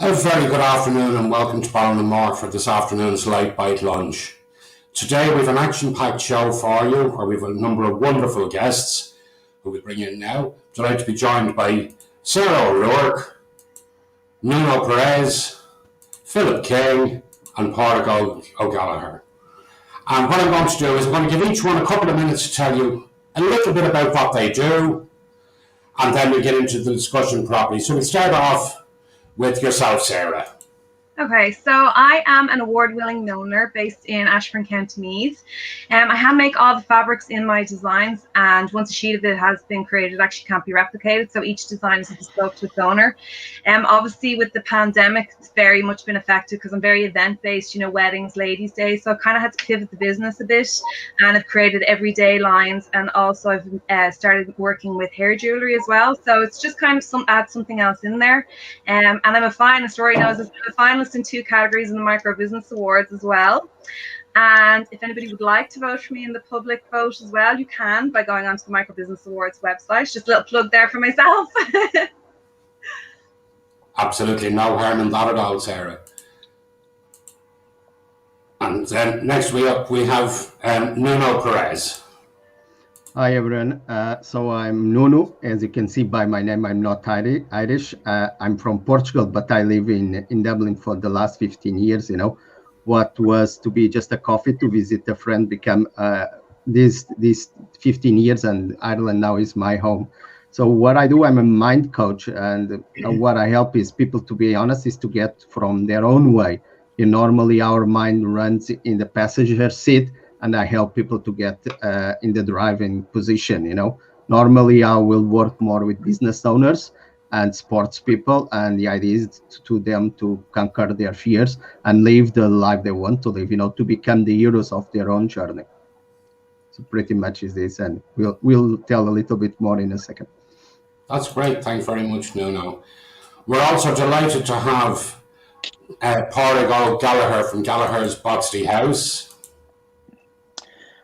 A very good afternoon and welcome to Ballon and Mark for this afternoon's Lite Bite lunch. Today we have an action-packed show for you where we have a number of wonderful guests who we bring in now. Delighted to be joined by Sarah O'Rourke, Nuno Perez, Philip King and Pádraig O'Gallagher. And what I'm going to do is I'm going to give each one a couple of minutes to tell you a little bit about what they do, and then we'll get into the discussion properly. So we'll start off with yourself, Sarah. Okay, so I am an award-winning milliner based in Ashburn, County Meath. I hand make all the fabrics in my designs, and once a sheet of it has been created, it actually can't be replicated. So each design is bespoke to its owner. Obviously, with the pandemic, it's very much been affected because I'm very event-based, weddings, ladies' day. So I kind of had to pivot the business a bit, and I've created everyday lines, and also I've started working with hair jewelry as well. So it's just kind of add something else in there. And I'm a finalist. Rory knows I'm a finalist in 2 categories in the Micro Business Awards as well. And if anybody would like to vote for me in the public vote as well, you can by going onto the Micro Business Awards website. Just a little plug there for myself. Absolutely no harm in that at all, Sarah. And then next we have Nuno Perez. Hi everyone, so I'm Nuno. As you can see by my name, I'm not Irish. I'm from Portugal, but I live in Dublin for the last 15 years. What was to be just a coffee to visit a friend become these 15 years, and Ireland now is my home. So what I do, I'm a mind coach, and what I help is people, to be honest, is to get from their own way. Normally our mind runs in the passenger seat, and I help people to get in the driving position. Normally I will work more with business owners and sports people, and the idea is to them to conquer their fears and live the life they want to live, to become the heroes of their own journey. So pretty much is this, and we'll tell a little bit more in a second. That's great. Thanks very much, Nuno. We're also delighted to have Pádraig O'Gallagher from Gallagher's Boxty House.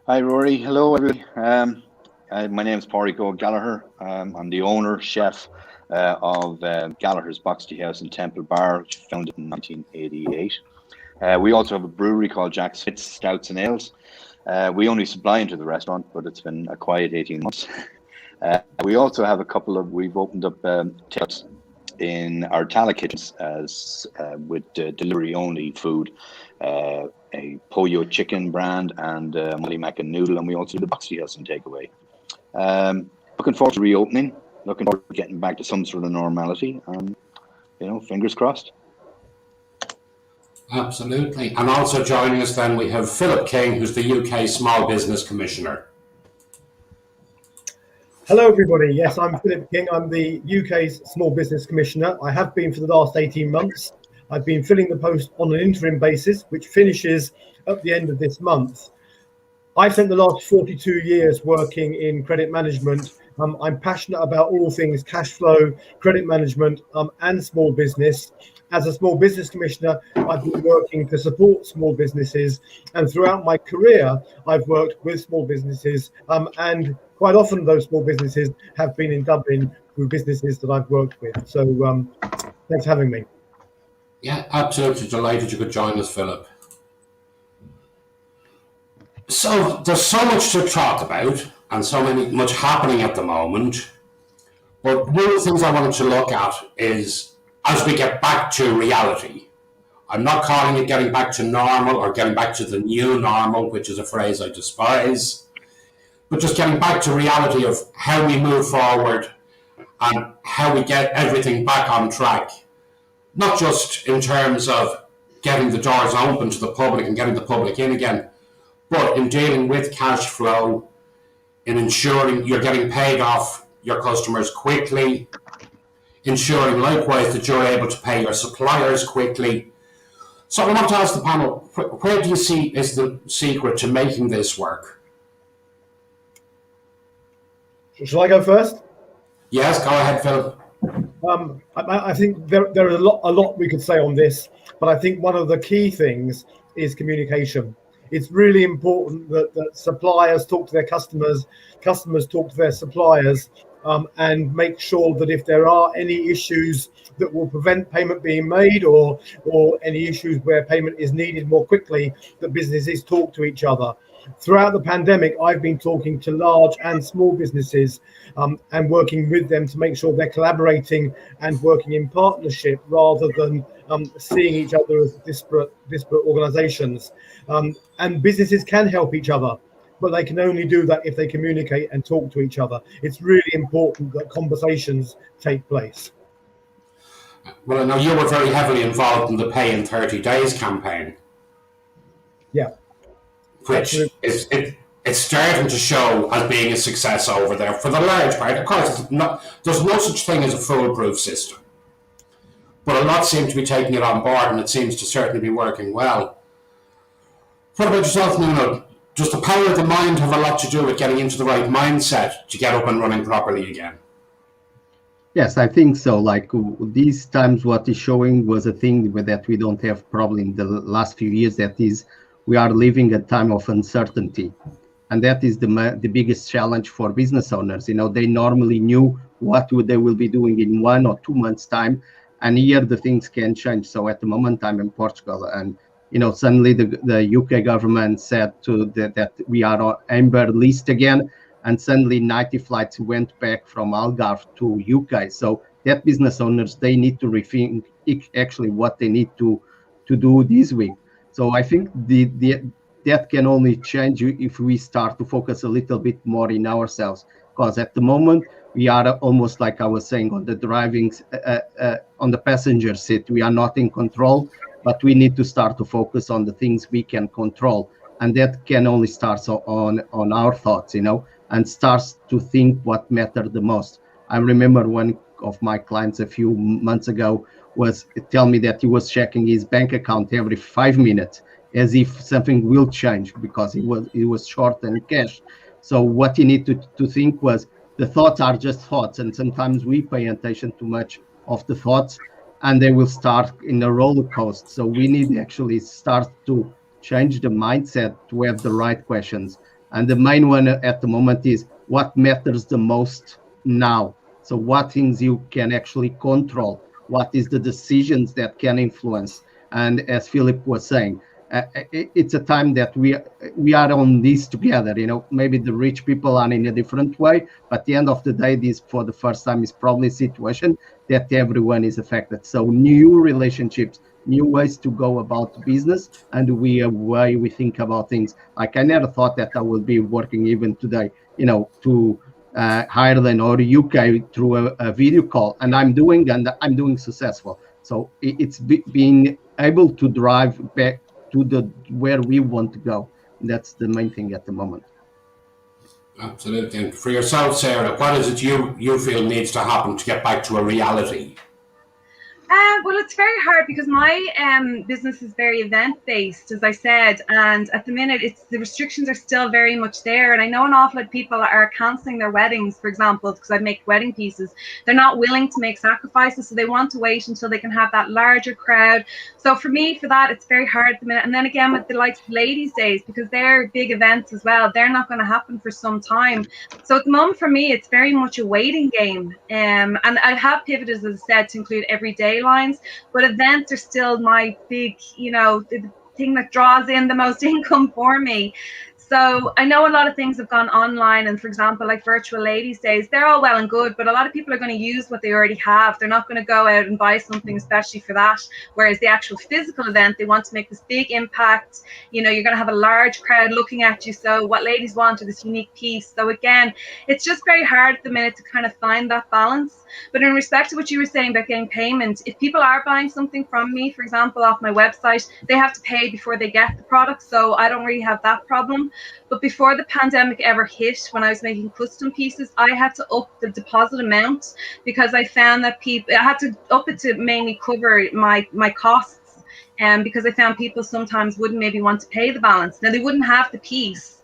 Hi, Rory. Hello, everybody. My name is Pádraig O'Gallagher. I'm the owner, chef of Gallagher's Boxty House in Temple Bar, which was founded in 1988. We also have a brewery called Jack's Fitz Stouts and Ales. We only supply into the restaurant, but it's been a quiet 18 months. We also have we've opened up takeouts in our Tala kitchens as with delivery-only food. A Pollo chicken brand and Molly Mac and noodle, and we also do the Boxty House and takeaway. Looking forward to reopening, looking forward to getting back to some sort of normality, and fingers crossed. Absolutely. And also joining us then we have Philip King, who's the UK Small Business Commissioner. Hello everybody, yes, I'm Philip King, I'm the UK's Small Business Commissioner. I have been for the last 18 months. I've been filling the post on an interim basis, which finishes at the end of this month. I've spent the last 42 years working in credit management. I'm passionate about all things cash flow, credit management, and small business. As a small business commissioner, I've been working to support small businesses, and throughout my career, I've worked with small businesses, and quite often those small businesses have been in Dublin through businesses that I've worked with. So thanks for having me. Yeah, absolutely delighted you could join us, Philip. So there's so much to talk about and much happening at the moment. But one of the things I wanted to look at is as we get back to reality. I'm not calling it getting back to normal or getting back to the new normal, which is a phrase I despise, but just getting back to reality of how we move forward and how we get everything back on track. Not just in terms of getting the doors open to the public and getting the public in again, but in dealing with cash flow, in ensuring you're getting paid off your customers quickly, ensuring likewise that you're able to pay your suppliers quickly. So I want to ask the panel, where do you see is the secret to making this work? Shall I go first? Yes, go ahead, Philip. I think there is a lot we could say on this, but I think one of the key things is communication. It's really important that suppliers talk to their customers, customers talk to their suppliers, and make sure that if there are any issues that will prevent payment being made, or any issues where payment is needed more quickly, that businesses talk to each other. Throughout the pandemic, I've been talking to large and small businesses, and working with them to make sure they're collaborating and working in partnership rather than seeing each other as disparate organizations. And businesses can help each other, but they can only do that if they communicate and talk to each other. It's really important that conversations take place. Well, I know you were very heavily involved in the Pay in 30 Days campaign. Yeah. Which is it's starting to show as being a success over there for the large part. Of course, there's no such thing as a foolproof system, but a lot seem to be taking it on board, and it seems to certainly be working well. What about yourself, Nuno? Does the power of the mind have a lot to do with getting into the right mindset to get up and running properly again? Yes, I think so. Like these times, what is showing was a thing that we don't have probably in the last few years. That is, we are living a time of uncertainty, and that is the biggest challenge for business owners. You know, they normally knew what they will be doing in 1 or 2 months' time, and here the things can change. So at the moment, I'm in Portugal, and suddenly the UK government said that we are on amber list again. And suddenly 90 flights went back from Algarve to UK. So that business owners, they need to rethink actually what they need to do this week. So I think that can only change if we start to focus a little bit more in ourselves. Because at the moment, we are almost like I was saying on the driving, on the passenger seat, we are not in control, but we need to start to focus on the things we can control. And that can only start on our thoughts, and starts to think what mattered the most. I remember one of my clients a few months ago was tell me that he was checking his bank account every 5 minutes as if something will change because he was short on cash. So what he needed to think was the thoughts are just thoughts, and sometimes we pay attention too much of the thoughts and they will start in a roller coaster. So we need to actually start to change the mindset to have the right questions. And the main one at the moment is what matters the most now. So what things you can actually control, what is the decisions that can influence. And as Philip was saying, it's a time that we are on this together. Maybe the rich people are in a different way, but at the end of the day, this for the first time is probably a situation that everyone is affected. So new relationships, new ways to go about business, and the way we think about things. Like I never thought that I would be working even today, to Ireland or UK through a video call, and I'm doing successful. So it's being able to drive back to where we want to go. That's the main thing at the moment. Absolutely. And for yourself, Sarah, what is it you feel needs to happen to get back to a reality? Well, it's very hard because my business is very event-based, as I said, and at the minute, the restrictions are still very much there. And I know an awful lot of people are cancelling their weddings, for example, because I make wedding pieces. They're not willing to make sacrifices, so they want to wait until they can have that larger crowd. So for me, for that, it's very hard at the minute. And then again, with the likes of Ladies' Days, because they're big events as well, they're not going to happen for some time. So at the moment, for me, it's very much a waiting game. And I have pivoted, as I said, to include everyday lines, but events are still my big, the thing that draws in the most income for me. So I know a lot of things have gone online, and for example, like virtual Ladies' Days, they're all well and good, but a lot of people are going to use what they already have. They're not going to go out and buy something especially for that. Whereas the actual physical event, they want to make this big impact. You're going to have a large crowd looking at you. So what ladies want are this unique piece. So again, it's just very hard at the minute to kind of find that balance. But in respect to what you were saying about getting payment, if people are buying something from me, for example, off my website, they have to pay before they get the product. So I don't really have that problem. But before the pandemic ever hit, when I was making custom pieces, I had to up the deposit amount because I found that I had to up it to mainly cover my costs. Because I found people sometimes wouldn't maybe want to pay the balance. Now, they wouldn't have the piece,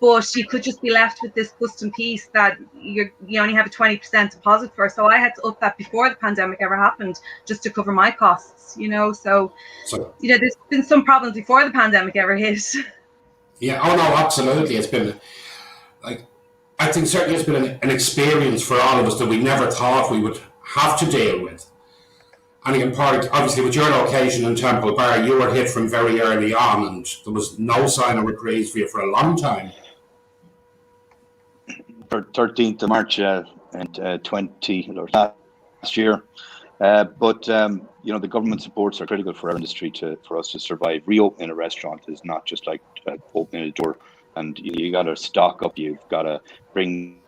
but you could just be left with this custom piece that you only have a 20% deposit for. So I had to up that before the pandemic ever happened, just to cover my costs, So there's been some problems before the pandemic ever hit. Yeah, oh no, absolutely. It's been like I think certainly it's been an experience for all of us that we never thought we would have to deal with. And again, Pádraig, obviously with your location in Temple Bar, you were hit from very early on, and there was no sign of reprise for you for a long time. For 13th of March and 20 or last year. But you know, the government supports are critical for our industry for us to survive. Reopening a restaurant is not just like opening a door, and you got to stock up. You've got to bring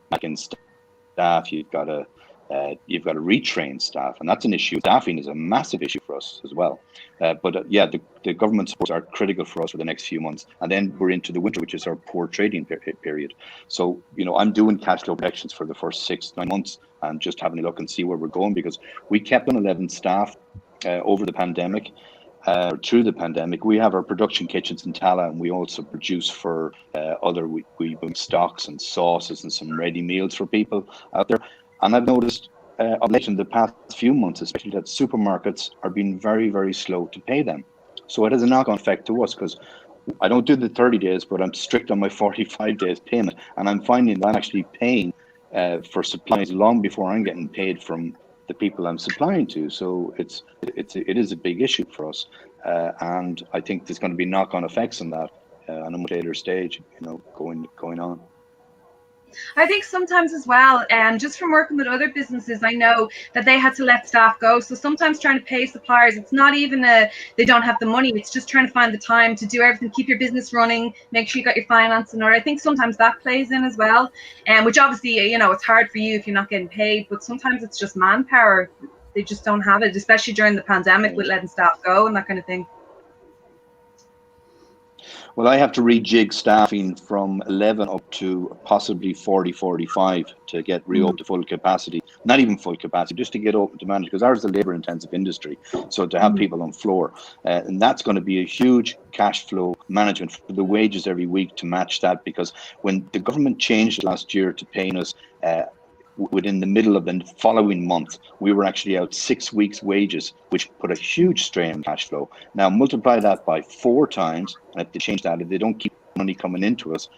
back in staff. You've got to retrain staff, and that's an issue. Staffing is a massive issue for us as well. But yeah, the government supports are critical for us for the next few months, and then we're into the winter, which is our poor trading period. So you know, I'm doing cash flow projections for the first 6-9 months, and just having a look and see where we're going, because we kept on 11 staff over the pandemic. Through the pandemic, we have our production kitchens in Tala, and we also produce for other. We bring stocks and sauces and some ready meals for people out there. And I've noticed of late in the past few months, especially, that supermarkets are being very, very slow to pay them. So it has a knock-on effect to us, because I don't do the 30 days, but I'm strict on my 45 days payment, and I'm finding that I'm actually paying for supplies long before I'm getting paid from the people I'm supplying to. So it is a big issue for us, and I think there's going to be knock-on effects on that on a much later stage, you know, going on. I think sometimes as well, and just from working with other businesses, I know that they had to let staff go. So sometimes trying to pay suppliers, it's not even they don't have the money. It's just trying to find the time to do everything, keep your business running, make sure you got your finance in order. I think sometimes that plays in as well, and which obviously, you know, it's hard for you if you're not getting paid, but sometimes it's just manpower. They just don't have it, especially during the pandemic with letting staff go and that kind of thing. Well, I have to rejig staffing from 11 up to possibly 40, 45 to get reopened to full capacity. Not even full capacity, just to get open to manage, because ours is a labour-intensive industry. So to have people on floor, and that's going to be a huge cash flow management for the wages every week to match that. Because when the government changed last year to paying us within the middle of the following month, we were actually out 6 weeks' wages, which put a huge strain on cash flow. Now multiply that by 4 times, and if they change that, if they don't keep money coming into us,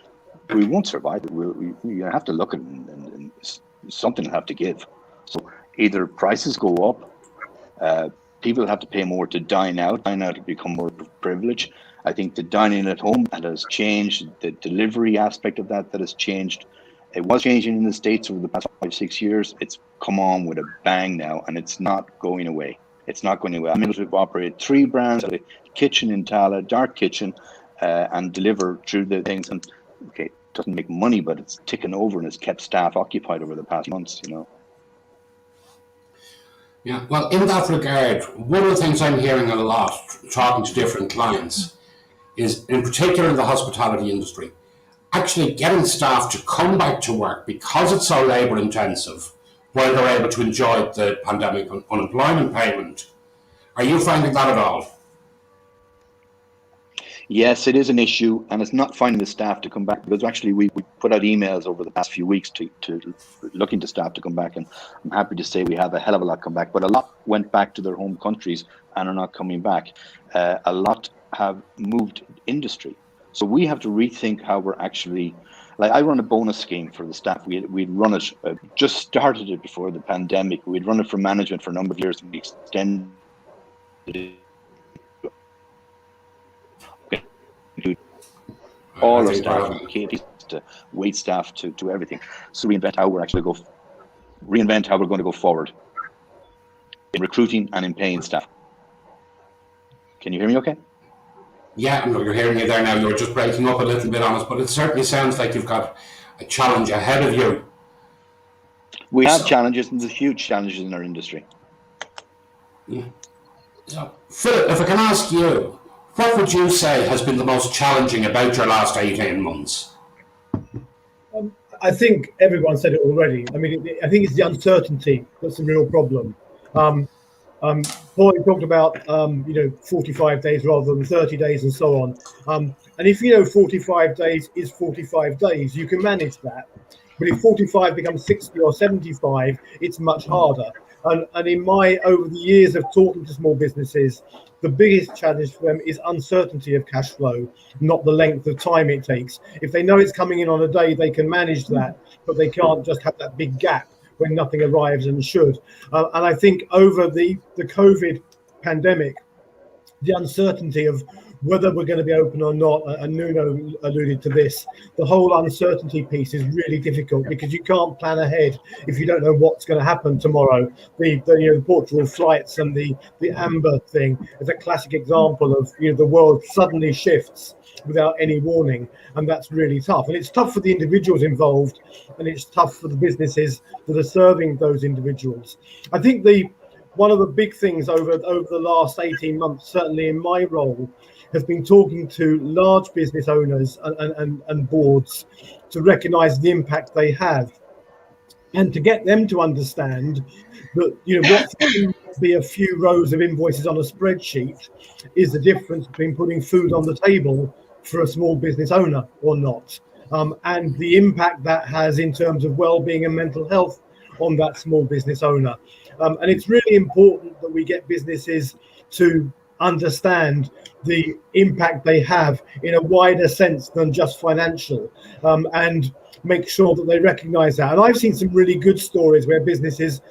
we won't survive it. We have to look at it, and something will have to give. So either prices go up, people have to pay more to dine out. Dine out will become more privilege. I think the dining at home, that has changed. The delivery aspect of that has changed. It was changing in the States over the past 5-6 years. It's come on with a bang now, and it's not going away. It's not going away. I'm able to operate 3 brands, a kitchen in Tala, dark kitchen, and deliver through the things. And okay, it doesn't make money, but it's ticking over and it's kept staff occupied over the past months, you know. Yeah, well, in that regard, one of the things I'm hearing a lot, talking to different clients, is in particular in the hospitality industry, actually getting staff to come back to work because it's so labour intensive while they're able to enjoy the pandemic unemployment payment. Are you finding that at all? Yes, it is an issue, and it's not finding the staff to come back, because actually we put out emails over the past few weeks to looking to staff to come back, and I'm happy to say we have a hell of a lot come back, but a lot went back to their home countries and are not coming back. A lot have moved industry. So we have to rethink how we're actually, like, I run a bonus scheme for the staff. We'd run it, just started it before the pandemic. We'd run it for management for a number of years, and we extended it. All our staff, from KPs to wait staff to everything. So reinvent how we're going to go forward in recruiting and in paying staff. Can you hear me okay? Yeah, you're hearing you there now. You're just breaking up a little bit on us, but it certainly sounds like you've got a challenge ahead of you. We have challenges, and there's huge challenges in our industry. Yeah. So, Philip, if I can ask you, what would you say has been the most challenging about your last 18 months? I think everyone said it already. I mean, I think it's the uncertainty that's the real problem. Paul talked about 45 days rather than 30 days and so on. And if 45 days is 45 days, you can manage that. But if 45 becomes 60 or 75, it's much harder. And in my, over the years of talking to small businesses, the biggest challenge for them is uncertainty of cash flow, not the length of time it takes. If they know it's coming in on a day, they can manage that, but they can't just have that big gap when nothing arrives and should. And I think over the COVID pandemic, the uncertainty of whether we're going to be open or not, and Nuno alluded to this, the whole uncertainty piece is really difficult because you can't plan ahead if you don't know what's going to happen tomorrow. The Portugal flights and the Amber thing is a classic example of the world suddenly shifts without any warning, and that's really tough. And it's tough for the individuals involved, and it's tough for the businesses that are serving those individuals. I think one of the big things over the last 18 months, certainly in my role, has been talking to large business owners and boards to recognise the impact they have, and to get them to understand that what can be a few rows of invoices on a spreadsheet is the difference between putting food on the table for a small business owner or not, and the impact that has in terms of well-being and mental health on that small business owner. And it's really important that we get businesses to understand the impact they have in a wider sense than just financial, and make sure that they recognize that. And I've seen some really good stories where businesses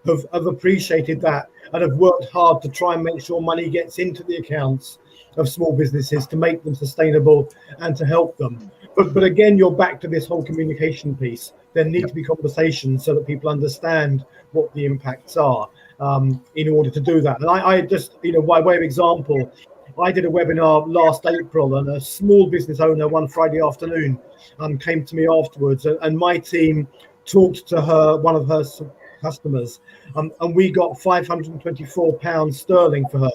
have appreciated that and have worked hard to try and make sure money gets into the accounts of small businesses to make them sustainable and to help them. But again, you're back to this whole communication piece. There need to be conversations so that people understand what the impacts are, in order to do that. And I just, by way of example, I did a webinar last April, and a small business owner one Friday afternoon came to me afterwards, and my team talked to one of her customers, and we got £524 sterling for her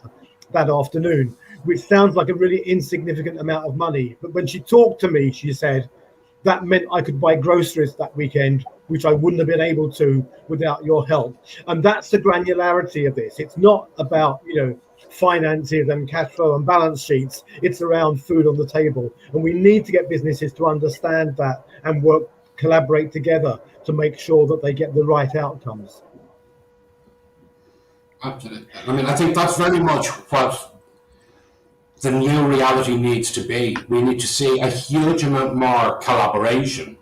that afternoon, which sounds like a really insignificant amount of money. But when she talked to me, she said, that meant I could buy groceries that weekend, which I wouldn't have been able to without your help. And that's the granularity of this. It's not about, finances and cash flow and balance sheets. It's around food on the table. And we need to get businesses to understand that and collaborate together to make sure that they get the right outcomes. Absolutely. I mean, I think that's very much what the new reality needs to be. We need to see a huge amount more collaboration.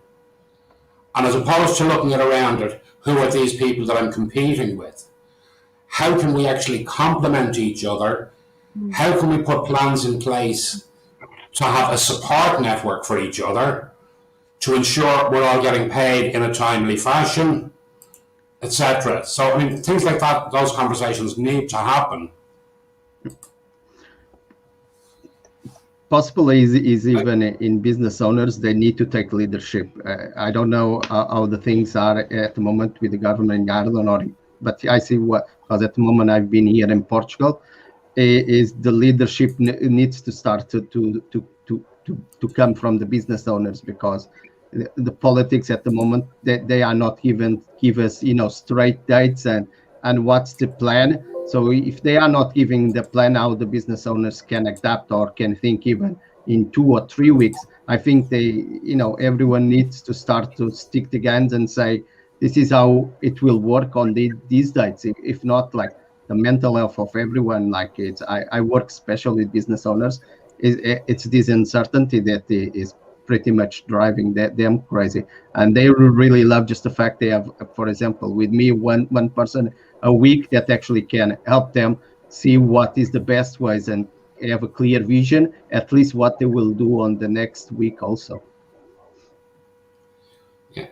And as opposed to looking at around it, who are these people that I'm competing with? How can we actually complement each other? How can we put plans in place to have a support network for each other, to ensure we're all getting paid in a timely fashion, etc.? So, I mean, things like that, those conversations need to happen. Possibly is even in business owners, they need to take leadership. I don't know how the things are at the moment with the government in Ireland, but I see because at the moment I've been here in Portugal, is the leadership needs to start to come from the business owners, because the politics at the moment, they are not even give us straight dates and what's the plan. So if they are not giving the plan how the business owners can adapt or can think even in 2 or 3 weeks, I think everyone needs to start to stick the guns and say, this is how it will work on these dates. If not, like the mental health of everyone, like I work especially with business owners, it's this uncertainty that is pretty much driving them crazy. And they really love just the fact they have, for example, with me, one person a week that actually can help them see what is the best ways and have a clear vision, at least what they will do on the next week also. Yeah.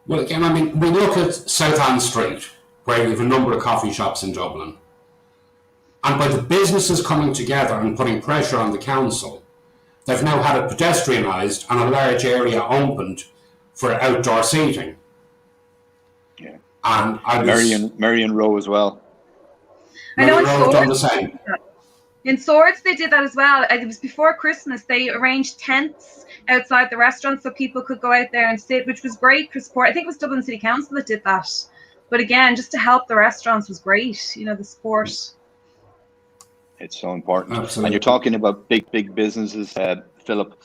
Well, again, I mean, we look at South Anne Street, where we have a number of coffee shops in Dublin. And by the businesses coming together and putting pressure on the council, they've now had it pedestrianised and a large area opened for outdoor seating. Yeah. And Marion Row as well. I know Marion Row done the same. In Swords, they did that as well. It was before Christmas. They arranged tents outside the restaurant so people could go out there and sit, which was great for support. I think it was Dublin City Council that did that. But again, just to help the restaurants was great, the support. It's so important. Absolutely. And you're talking about big businesses, Philip.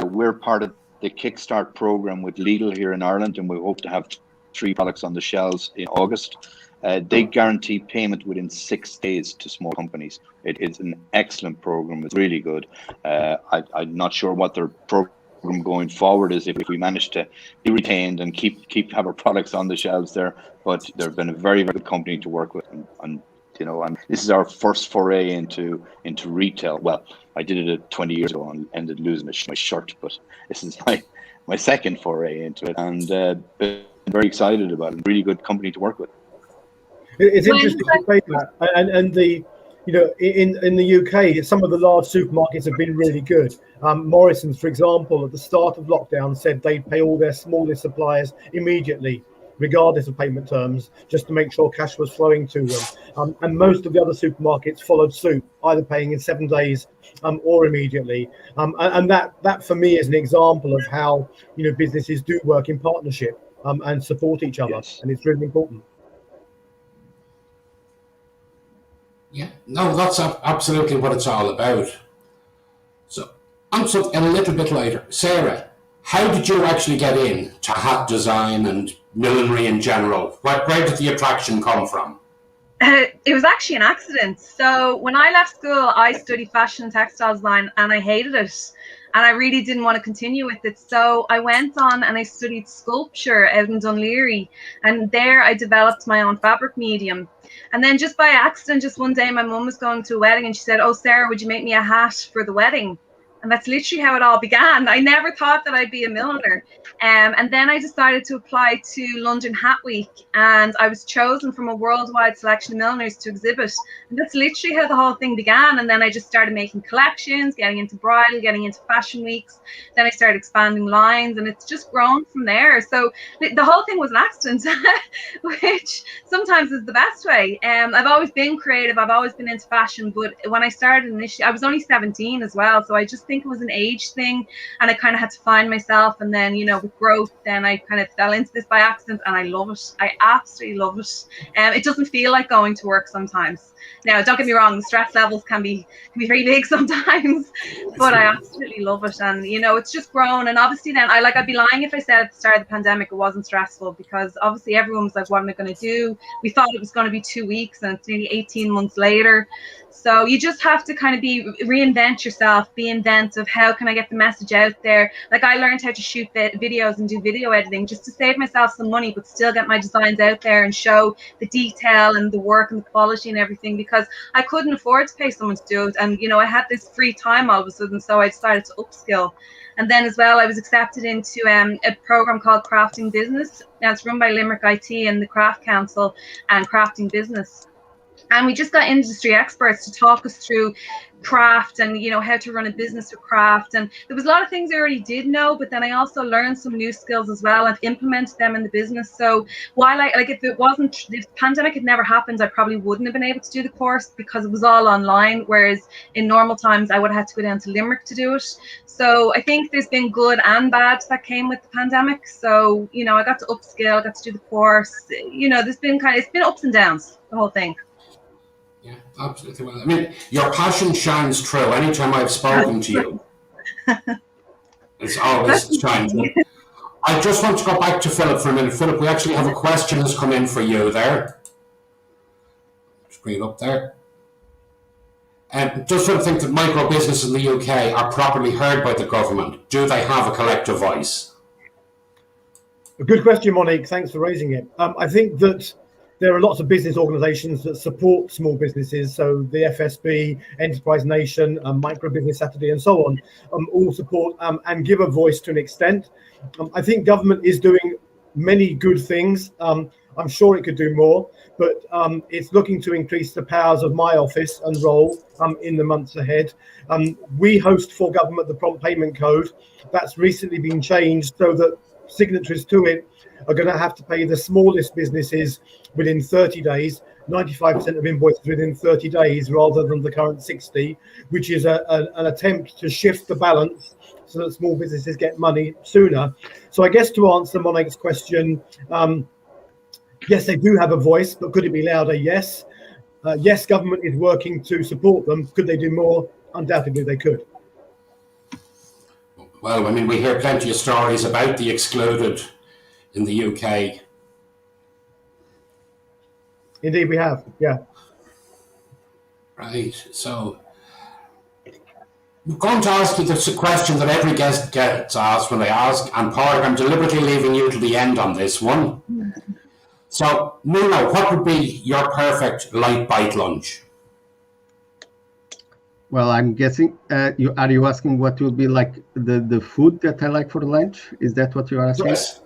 We're part of Kickstart program with Lidl here in Ireland, and we hope to have 3 products on the shelves in August. They guarantee payment within 6 days to small companies. It is an excellent program. It's really good. I'm not sure what their program going forward is if we manage to be retained and keep have our products on the shelves there. But they've been a very, very good company to work with, and this is our first foray into retail. Well, I did it 20 years ago and ended losing my shirt, but this is my second foray into it, and been very excited about it. Really good company to work with. It's interesting to say that, and in the UK, some of the large supermarkets have been really good. Morrison's, for example, at the start of lockdown said they'd pay all their smallest suppliers immediately, regardless of payment terms, just to make sure cash was flowing to them. And most of the other supermarkets followed suit, either paying in 7 days or immediately. And that for me is an example of how businesses do work in partnership and support each other, Yes. and it's really important. Yeah, no, that's absolutely what it's all about. So, on something a little bit later, Sarah, how did you actually get in to hat design and millinery in general? Where did the attraction come from? It was actually an accident. So when I left school, I studied fashion and textile design, and I hated it. And I really didn't want to continue with it. So I went on and I studied sculpture out in Dunleary. And there I developed my own fabric medium. And then just by accident, just one day, my mum was going to a wedding and she said, "Oh, Sarah, would you make me a hat for the wedding?" And that's literally how it all began. I never thought that I'd be a milliner. And then I decided to apply to London Hat Week, and I was chosen from a worldwide selection of milliners to exhibit. And that's literally how the whole thing began. And then I just started making collections, getting into bridal, getting into fashion weeks. Then I started expanding lines, and it's just grown from there. So the whole thing was an accident, which sometimes is the best way. I've always been creative. I've always been into fashion. But when I started initially, I was only 17 as well. So I just think it was an age thing, and I kind of had to find myself. And then with growth, then I kind of fell into this by accident, and I love it. I absolutely love it. It doesn't feel like going to work sometimes. Now, don't get me wrong, the stress levels can be very big sometimes, but I absolutely love it. And it's just grown. And obviously then I'd be lying if I said at the start of the pandemic it wasn't stressful, because obviously everyone was like, what am I going to do? We thought it was going to be 2 weeks, and it's nearly 18 months later. So you just have to kind of reinvent yourself, be inventive. How can I get the message out there? Like, I learned how to shoot videos and do video editing just to save myself some money, but still get my designs out there and show the detail and the work and the quality and everything, because I couldn't afford to pay someone to do it. And, I had this free time all of a sudden, so I decided to upskill. And then as well, I was accepted into a program called Crafting Business. Now, it's run by Limerick IT and the Craft Council and Crafting Business. And we just got industry experts to talk us through craft and how to run a business with craft. And there was a lot of things I already did know, but then I also learned some new skills as well and implemented them in the business. So while if the pandemic had never happened, I probably wouldn't have been able to do the course, because it was all online, whereas in normal times I would have had to go down to Limerick to do it. So I think there's been good and bad that came with the pandemic. So I got to upskill, I got to do the course. There's been it's been ups and downs, the whole thing. Yeah, absolutely. Well, I mean, your passion shines through. Anytime I've spoken to you, it's always shining. I just want to go back to Philip for a minute. Philip, we actually have a question that's come in for you there. Just bring it up there. Does Philip think that micro businesses in the UK are properly heard by the government? Do they have a collective voice? A good question, Monique. Thanks for raising it. I think that there are lots of business organisations that support small businesses. So the FSB, Enterprise Nation, Micro Business Saturday, and so on, all support and give a voice to an extent. I think government is doing many good things. I'm sure it could do more, but it's looking to increase the powers of my office and role in the months ahead. We host for government the prompt payment code. That's recently been changed so that signatories to it are going to have to pay the smallest businesses within 30 days, 95% of invoices within 30 days, rather than the current 60, which is an attempt to shift the balance so that small businesses get money sooner. So I guess to answer Monique's question, yes, they do have a voice, but could it be louder? Yes. Yes, government is working to support them. Could they do more? Undoubtedly they could. Well, I mean, we hear plenty of stories about the excluded in the UK. Indeed, we have. Yeah. Right. So I'm going to ask you this question that every guest gets asked when they ask, and Park, I'm deliberately leaving you to the end on this one. So, Nuno, what would be your perfect light bite lunch? Well, I'm guessing are you asking what will be like the food that I like for lunch? Is that what you're asking? Yes.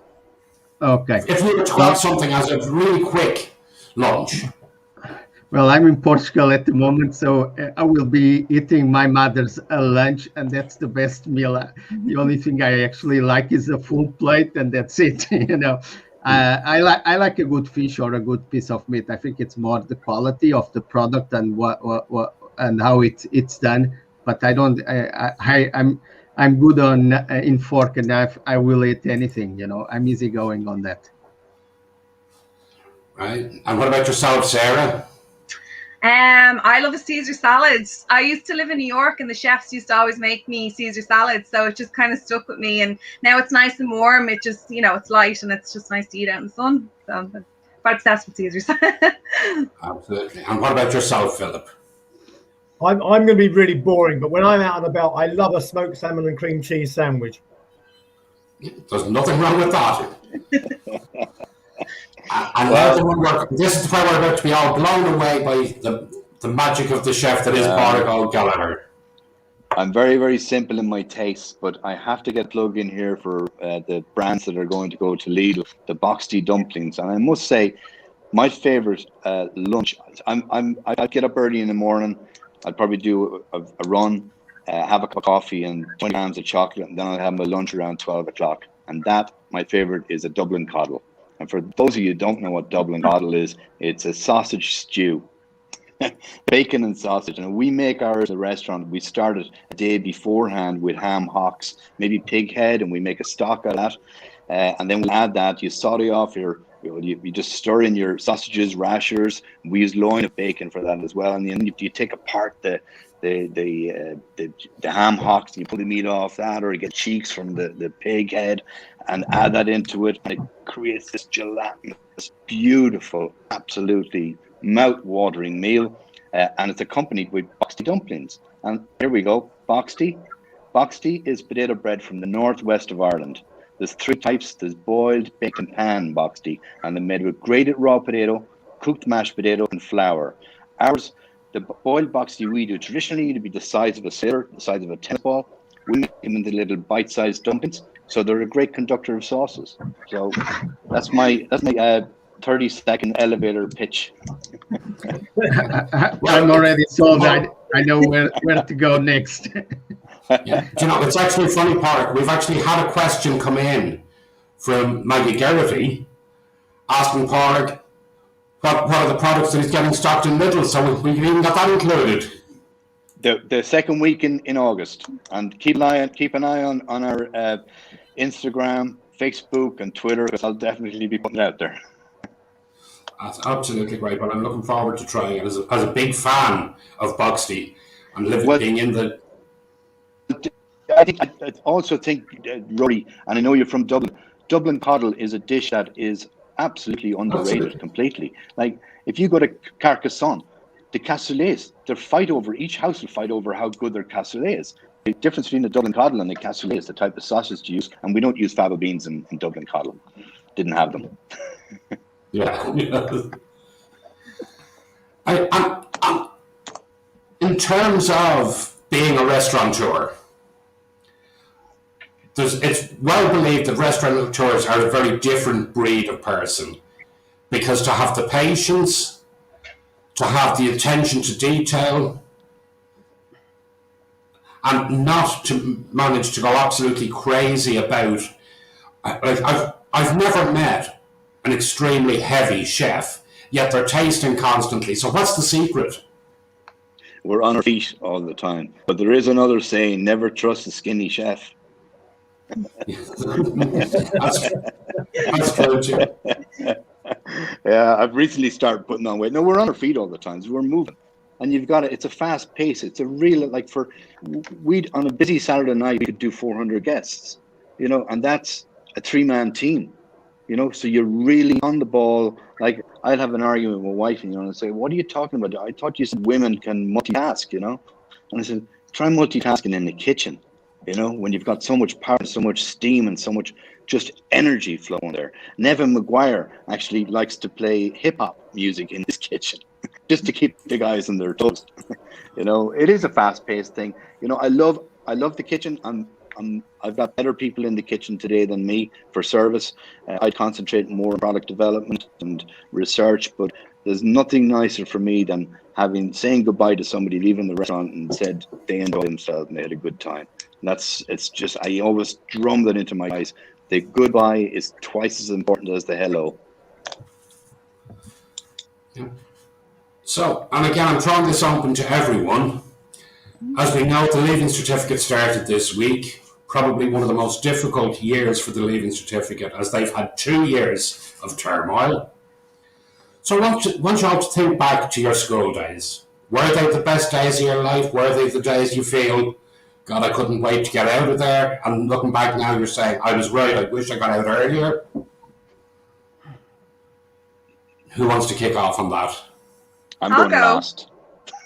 Okay. If you were to have something as a really quick lunch. Well, I'm in Portugal at the moment, so I will be eating my mother's lunch, and that's the best meal. The only thing I actually like is a full plate, and that's it. I like a good fish or a good piece of meat. I think it's more the quality of the product and what and how it's done. But I don't. I'm good on in fork and knife. I will eat anything. I'm easygoing on that. Right. And what about yourself, Sarah? I love a Caesar salad. I used to live in New York, and the chefs used to always make me Caesar salad, so it just kind of stuck with me. And now it's nice and warm. It just, it's light, and it's just nice to eat out in the sun. So I'm quite obsessed with Caesar salad. Absolutely. And what about yourself, Philip? I'm going to be really boring, but when I'm out and about, I love a smoked salmon and cream cheese sandwich. There's nothing wrong with that. And this is the part we're about to be all blown away by the magic of the chef that is Pádraig O'Gallagher. I'm very, very simple in my tastes, but I have to get plugged in here for the brands that are going to go to lead with the Boxty dumplings. And I must say, my favorite lunch, I'd get up early in the morning, I'd probably do a run, have a cup of coffee and 20 grams of chocolate, and then I'll have my lunch around 12 o'clock. And that, my favorite, is a Dublin coddle. And for those of you who don't know what Dublin coddle is, it's a sausage stew. Bacon and sausage. And we make ours at a restaurant. We start it a day beforehand with ham hocks, maybe pig head, and we make a stock of that. And then we add that. You saute off you just stir in your sausages, rashers. We use loin of bacon for that as well. And then you take apart the ham hocks, and you pull the meat off that, or you get cheeks from the pig head and add that into it, and it creates this gelatinous, beautiful, absolutely mouth-watering meal, and it's accompanied with Boxty dumplings. And here we go, Boxty. Boxty is potato bread from the northwest of Ireland. There's three types. There's boiled, baked, and pan Boxty, and they're made with grated raw potato, cooked mashed potato, and flour. Ours, the boiled Boxty we do traditionally to be the size of a sailor, the size of a tennis ball. We make them into little bite-sized dumplings, so they're a great conductor of sauces. So that's my 30-second elevator pitch. I'm already sold. I know where to go next. Yeah. Do you know, it's actually funny, Park. We've actually had a question come in from Maggie Geraghty asking Park what are the products that he's getting stocked in Lidl, so we even got that included. The second week in August, and keep an eye on our Instagram, Facebook, and Twitter, because I'll definitely be putting it out there. That's absolutely great, but I'm looking forward to trying it as a big fan of Boxty and being in the. I also think, Rory, and I know you're from Dublin. Dublin coddle is a dish that is absolutely underrated completely. Like if you go to Carcassonne, the cassoulet, each house will fight over how good their cassoulet is. The difference between the Dublin coddle and the cassoulet is the type of sausage you use, and we don't use fava beans in Dublin coddle. Didn't have them. Yeah. In terms of being a restaurateur, it's well believed that restaurateurs are a very different breed of person, because to have the patience, to have the attention to detail, and not to manage to go absolutely crazy about. I've never met an extremely heavy chef, yet they're tasting constantly. So what's the secret? We're on our feet all the time. But there is another saying, never trust a skinny chef. That's true too. Yeah, I've recently started putting on weight. No, we're on our feet all the time. So we're moving. and you've got it's a fast pace. It's a real, like, we on a busy Saturday night, we could do 400 guests, you know, and that's a 3-man team, you know, so you're really on the ball. Like, I'd have an argument with my wife, and, you know, and say, what are you talking about? I thought you said women can multitask, you know? And I said, try multitasking in the kitchen, you know, when you've got so much power, so much steam, and so much just energy flowing there. Nevin Maguire actually likes to play hip hop music in his kitchen just to keep the guys on their toes. You know, it is a fast paced thing. You know, I love the kitchen. I've got better people in the kitchen today than me for service. I concentrate more on product development and research, but there's nothing nicer for me than saying goodbye to somebody leaving the restaurant and said they enjoyed themselves and they had a good time. And it's just, I always drum that into my guys. The goodbye is twice as important as the hello. Yeah. So, and again, I'm throwing this open to everyone. As we know, the Leaving Certificate started this week. Probably one of the most difficult years for the Leaving Certificate, as they've had 2 years of turmoil. So I want you all to think back to your school days. Were they the best days of your life? Were they the days you feel, God, I couldn't wait to get out of there? And looking back now, you're saying, I was right, I wish I got out earlier. Who wants to kick off on that? I'll go. Last.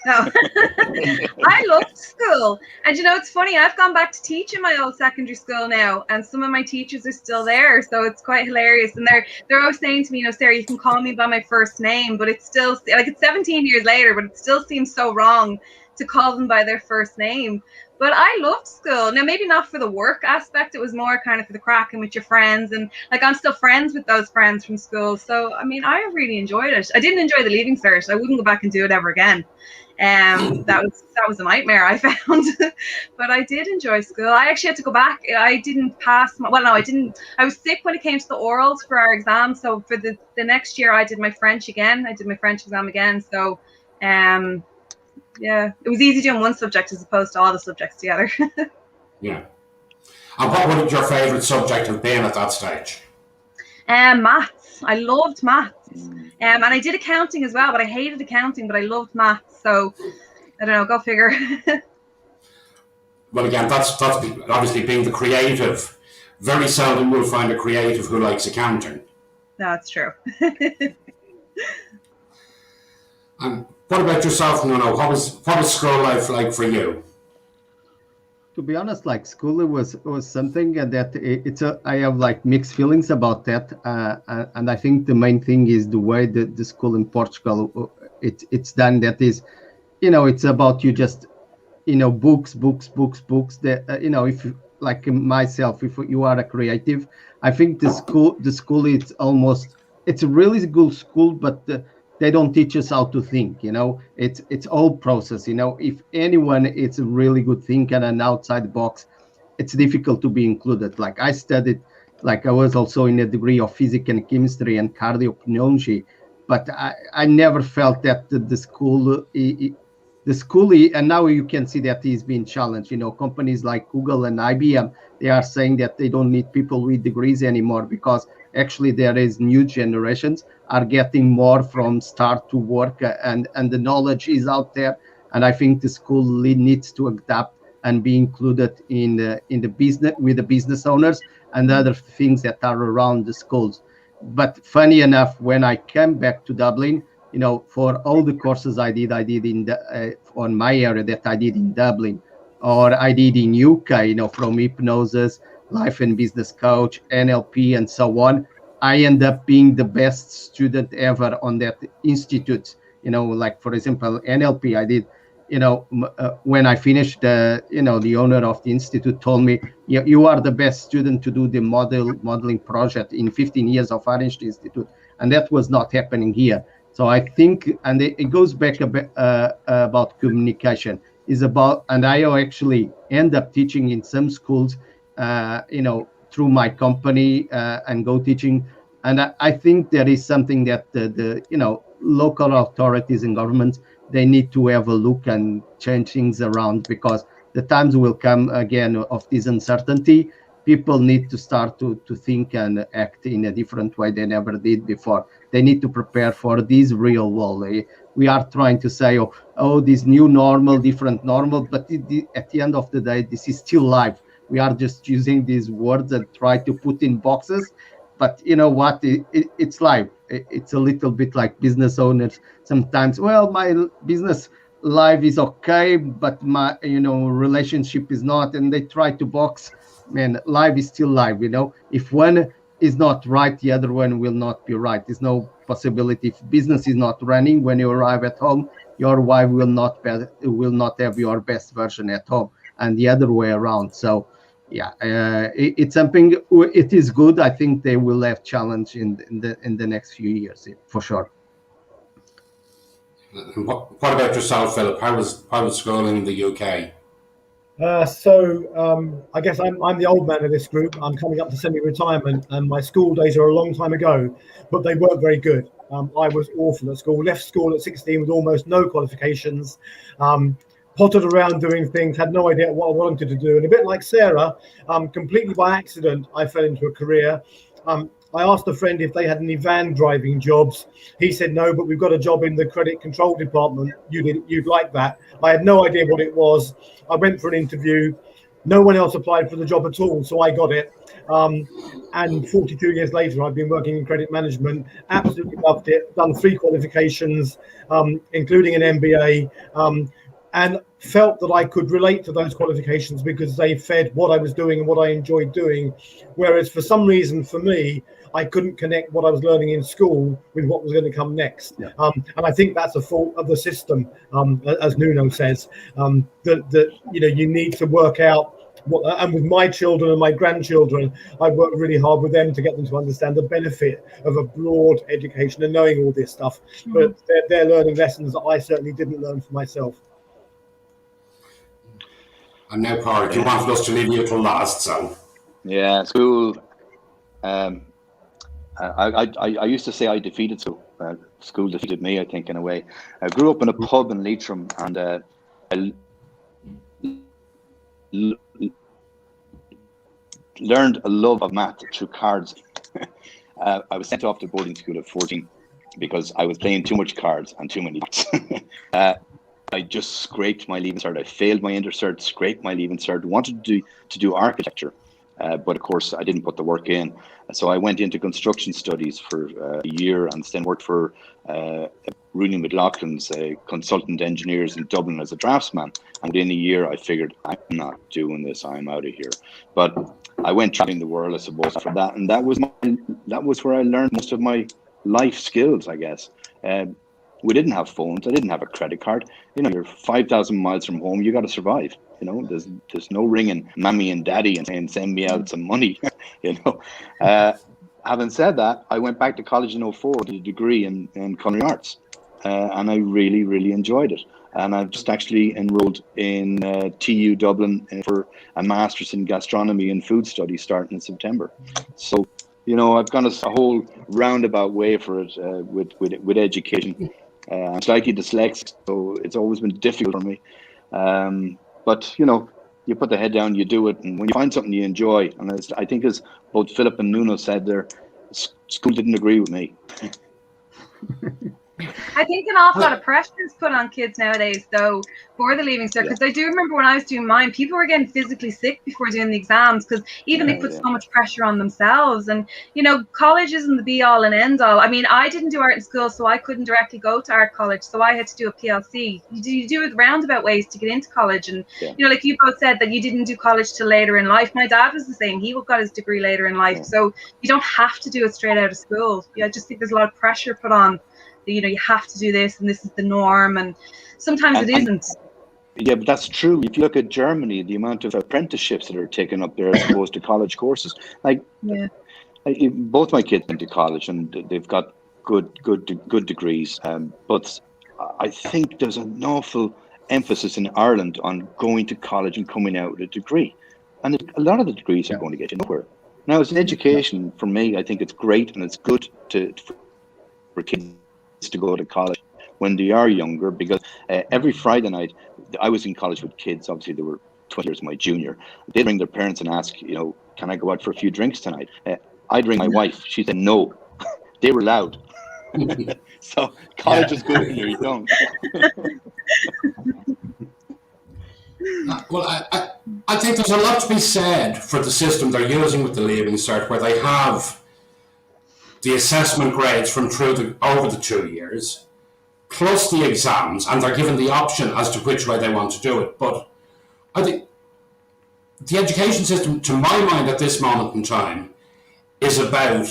No. I loved school. And you know, it's funny, I've gone back to teach in my old secondary school now, and some of my teachers are still there, so it's quite hilarious. And they're always saying to me, you know, Sarah, you can call me by my first name, but it's still, like, it's 17 years later, but it still seems so wrong to call them by their first name. But I loved school. Now, maybe not for the work aspect. It was more kind of for the cracking with your friends. And, like, I'm still friends with those friends from school. So, I mean, I really enjoyed it. I didn't enjoy the Leaving Cert. I wouldn't go back and do it ever again. That was a nightmare, I found. But I did enjoy school. I actually had to go back. I didn't pass. I didn't. I was sick when it came to the orals for our exam. So for the next year, I did my French again. I did my French exam again. So, yeah, it was easy doing one subject as opposed to all the subjects together. Yeah. And what would your favourite subject have been at that stage? Maths. I loved maths. And I did accounting as well, but I hated accounting, but I loved maths. So, I don't know, go figure. Well, again, that's obviously being the creative. Very seldom we'll find a creative who likes accounting. That's true. And what about yourself, Nuno? What was school life like for you? To be honest, like, school was something that I have like mixed feelings about that, and I think the main thing is the way the school in Portugal it's done. That is, you know, it's about you just, you know, books. That you know, if like myself, if you are a creative, I think the school it's a really good school, but they don't teach us how to think, you know. It's all process, you know. If anyone it's a really good thinker and outside the box, it's difficult to be included. Like, I studied, like, I was also in a degree of physics and chemistry and cardiopulmonology, but I never felt that the school, and now you can see that he's being challenged. You know, companies like Google and IBM, they are saying that they don't need people with degrees anymore, because actually there is new generations are getting more from start to work, and the knowledge is out there. And I think the school needs to adapt and be included in the business, with the business owners and other things that are around the schools. But funny enough, when I came back to Dublin, you know, for all the courses I did in on my area that I did in Dublin, or I did in UK, you know, from hypnosis, life and business coach, NLP, and so on. I end up being the best student ever on that institute. You know, like, for example, NLP, I did, you know, when I finished, you know, the owner of the institute told me, you are the best student to do the modeling project in 15 years of Orange Institute. And that was not happening here. So I think, and it goes back a bit about communication, is about, and I actually end up teaching in some schools, you know, through my company and go teaching. And I think there is something that the you know, local authorities and governments, they need to have a look and change things around, because the times will come again of this uncertainty. People need to start to think and act in a different way they never did before. They need to prepare for this real world. we are trying to say, oh, this new normal, different normal, but at the end of the day, this is still life. We are just using these words and try to put in boxes, but you know what? It's life. It's a little bit like business owners sometimes. Well, my business life is okay, but my relationship is not, and they try to box. Man, life is still life. If one is not right, the other one will not be right. There's no possibility. If business is not running when you arrive at home, your wife will not have your best version at home, and the other way around. So yeah, it's something. It is good. I think they will have challenge in the next few years, for sure. And what about yourself, Philip? How was school in the UK? I guess I'm the old man of this group. I'm coming up to semi-retirement, and my school days are a long time ago, but they weren't very good. I was awful at school. Left school at 16 with almost no qualifications. Pottered around doing things, had no idea what I wanted to do. And a bit like Sarah, completely by accident, I fell into a career. I asked a friend if they had any van driving jobs. He said no, but we've got a job in the credit control department. You'd like that. I had no idea what it was. I went for an interview. No one else applied for the job at all, so I got it. And 42 years later, I've been working in credit management. Absolutely loved it. Done 3 qualifications, including an MBA. And felt that I could relate to those qualifications because they fed what I was doing and what I enjoyed doing. Whereas for some reason, for me, I couldn't connect what I was learning in school with what was going to come next. Yeah. And I think that's a fault of the system, as Nuno says, that you need to work out and with my children and my grandchildren, I work really hard with them to get them to understand the benefit of a broad education and knowing all this stuff. But they're learning lessons that I certainly didn't learn for myself. And now, Park, you wanted us to leave you till last, so. Yeah, school. I used to say I defeated school. School defeated me, I think, in a way. I grew up in a pub in Leitrim, and I learned a love of math through cards. I was sent off to boarding school at 14 because I was playing too much cards and too many cards. I just scraped my leaving cert. I failed my inter-cert, scraped my leaving cert, wanted to do architecture. But of course, I didn't put the work in. So I went into construction studies for a year and then worked for Rooney McLaughlin's consultant engineers in Dublin as a draftsman. And within a year, I figured, I'm not doing this. I'm out of here. But I went traveling the world, I suppose, for that. And that was where I learned most of my life skills, I guess. We didn't have phones. I didn't have a credit card. You're 5,000 miles from home. You got to survive. There's no ringing mommy and daddy and saying, send me out some money. Having said that, I went back to college in 2004 to a degree in culinary arts. And I really, really enjoyed it. And I've just actually enrolled in TU Dublin for a master's in gastronomy and food studies starting in September. So, I've gone a whole roundabout way for it with education. I'm slightly dyslexic, so it's always been difficult for me. But, you put the head down, you do it. And when you find something you enjoy, and I think as both Philip and Nuno said there, school didn't agree with me. I think an awful lot of pressure is put on kids nowadays, though, for the leaving cert. Because I do remember when I was doing mine, people were getting physically sick before doing the exams because they put so much pressure on themselves. And, college isn't the be all and end all. I mean, I didn't do art in school, so I couldn't directly go to art college. So I had to do a PLC. You do it roundabout ways to get into college. And, like you both said that you didn't do college till later in life. My dad was the same. He got his degree later in life. So you don't have to do it straight out of school. I just think there's a lot of pressure put on. You have to do this and this is the norm, and sometimes it isn't. Yeah, but that's true. If you look at Germany, the amount of apprenticeships that are taken up there as opposed to college courses, both my kids went to college and they've got good degrees. But I think there's an awful emphasis in Ireland on going to college and coming out with a degree, and a lot of the degrees are going to get you nowhere. Now, as an education, for me, I think it's great and it's good for kids to go to college when they are younger, because every Friday night, I was in college with kids, obviously they were 20 years my junior. They'd ring their parents and ask, can I go out for a few drinks tonight? I'd ring my wife. She said no. They were loud. So college is good for you. You don't. Well, I think there's a lot to be said for the system they're using with the Leaving Cert, where they have the assessment grades from over the 2 years, plus the exams, and they're given the option as to which way they want to do it. But I think the education system, to my mind, at this moment in time, is about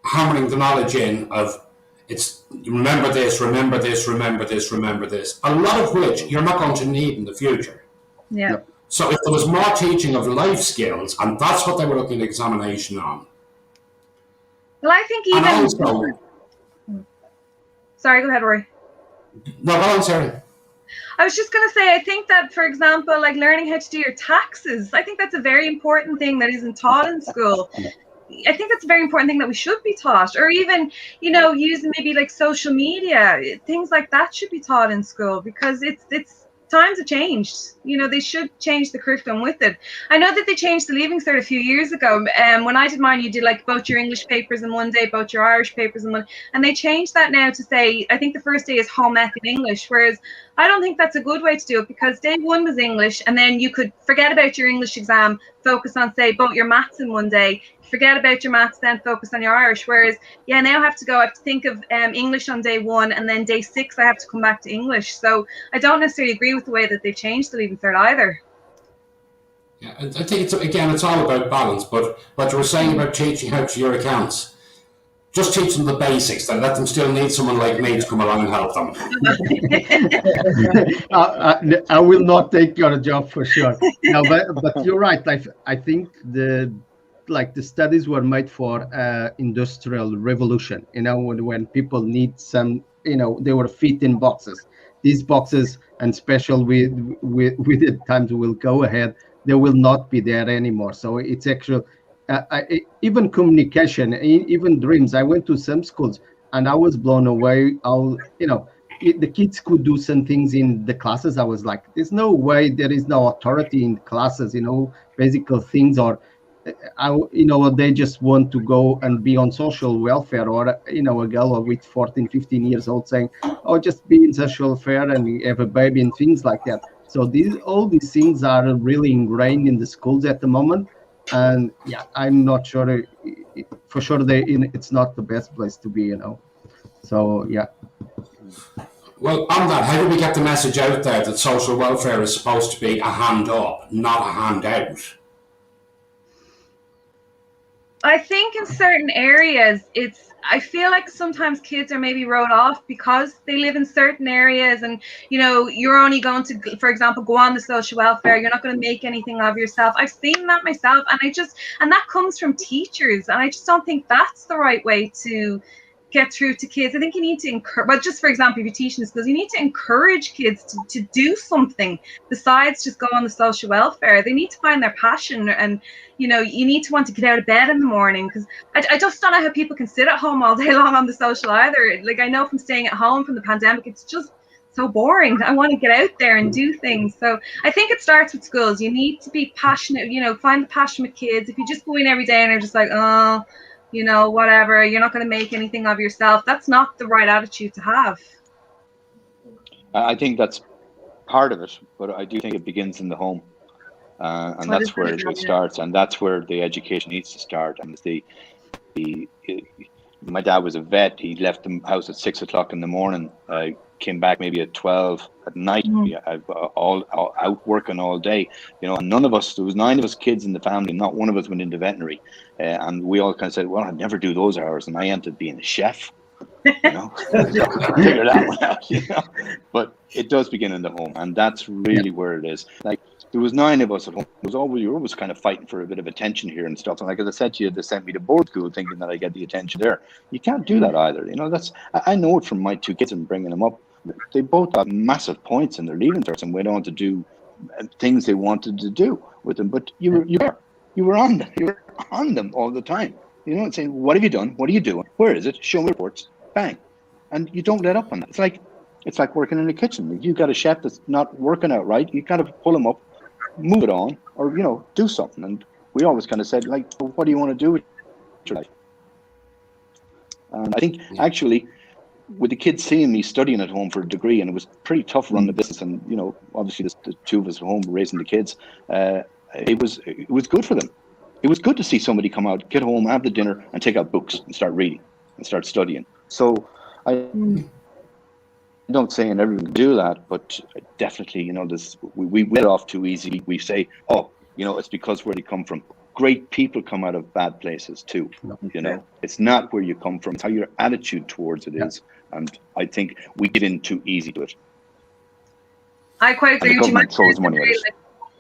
hammering the knowledge in of it's remember this, remember this, remember this, remember this, a lot of which you're not going to need in the future. Yeah. So if there was more teaching of life skills, and that's what they were looking at examination on. Well, I think even. And also, sorry, go ahead, Rory. No, go on, Sarah. I was just going to say, I think that, for example, like learning how to do your taxes, I think that's a very important thing that isn't taught in school. I think that's a very important thing that we should be taught, or even, you know, using maybe like social media, things like that should be taught in school, because it's times have changed. You know, they should change the curriculum with it. I know that they changed the Leaving Cert a few years ago. When I did mine, you did like both your English papers in one day, both your Irish papers in one, and they changed that now to say, I think the first day is home ec and English, whereas I don't think that's a good way to do it, because day one was English, and then you could forget about your English exam, focus on, say, both your maths in one day, forget about your maths, then focus on your Irish. Whereas, yeah, now I have to think of English on day one, and then day 6 I have to come back to English. So I don't necessarily agree with the way that they've changed the Leaving Cert either. Yeah, I think it's all about balance. But what you were saying about teaching how to your accounts, just teach them the basics, and let them still need someone like me to come along and help them. I will not take your job for sure. No, but you're right. I think the studies were made for industrial revolution. You know, when people need some, you know, they were fit in boxes. These boxes, and especially with the times will go ahead, they will not be there anymore. So it's actual. Even communication, even dreams. I went to some schools and I was blown away how, you know, the kids could do some things in the classes. I was like, there's no way, there is no authority in classes, you know, basic things, or you know, they just want to go and be on social welfare, or, you know, a girl with 14, 15 years old saying, oh, just be in social welfare and have a baby and things like that. So all these things are really ingrained in the schools at the moment. And yeah, I'm not sure, for sure it's not the best place to be, you know. So yeah. Well, on that, how do we get the message out there that social welfare is supposed to be a hand up, not a hand out? I think in certain areas, I feel like sometimes kids are maybe wrote off because they live in certain areas, and, you know, you're only going to, for example, go on the social welfare. You're not going to make anything of yourself. I've seen that myself, and that comes from teachers, and I just don't think that's the right way to get through to kids. I think you need to encourage, but just for example, if you're teaching in schools, you need to encourage kids to do something besides just go on the social welfare. They need to find their passion, and, you know, you need to want to get out of bed in the morning, because I just don't know how people can sit at home all day long on the social either. Like, I know from staying at home from the pandemic, it's just so boring. I want to get out there and do things. So I think it starts with schools. You need to be passionate, you know, find the passionate kids. If you just go in every day and are just like, oh, you know, whatever, you're not going to make anything of yourself, that's not the right attitude to have. I think that's part of it, but I do think it begins in the home. And that's where it starts, and that's where the education needs to start. And my dad was a vet. He left the house at 6 o'clock in the morning, came back maybe at 12 at night, all out working all day, you know. And none of us, there was 9 of us kids in the family, not one of us went into veterinary, and we all kind of said, well, I'd never do those hours, and I ended up being a chef, you know. Figure that one out, you know. But it does begin in the home, and that's really where it is. Like, there was 9 of us at home. You were always kind of fighting for a bit of attention here and stuff. And like, as I said to you, they sent me to board school thinking that I get the attention there. You can't do that either. You know, I know it from my 2 kids and bringing them up. They both got massive points in their Leaving Certs and went on to do things they wanted to do with them. But you were on them. You were on them all the time. You know, and saying, what have you done? What are you doing? Where is it? Show me reports. Bang. And you don't let up on that. It's like working in the kitchen. If you've got a chef that's not working out right, you got to pull them up, move it on, or, you know, do something. And we always kind of said, like, well, what do you want to do with your life? And I think actually with the kids seeing me studying at home for a degree, and it was pretty tough running the business, and obviously the two of us at home raising the kids, it was good for them. It was good to see somebody come out, get home, have the dinner, and take out books and start reading and start studying. So I don't say everyone can do that, but definitely, we let off too easy. We say, oh, it's because where they come from. Great people come out of bad places too. It's not where you come from; it's how your attitude towards it is. And I think we get in too easy to it. I quite agree with you.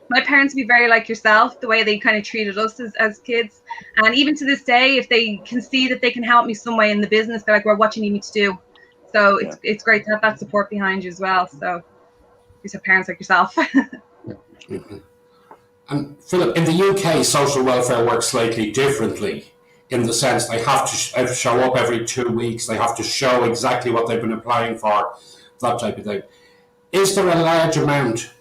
My parents would be very like yourself, the way they kind of treated us as kids. And even to this day, if they can see that they can help me some way in the business, they're like, well, what do you need me to do? So it's great to have that support behind you as well. So you have parents like yourself. And Philip, in the UK, social welfare works slightly differently in the sense they have to show up every 2 weeks. They have to show exactly what they've been applying for, that type of thing. Is there a large amount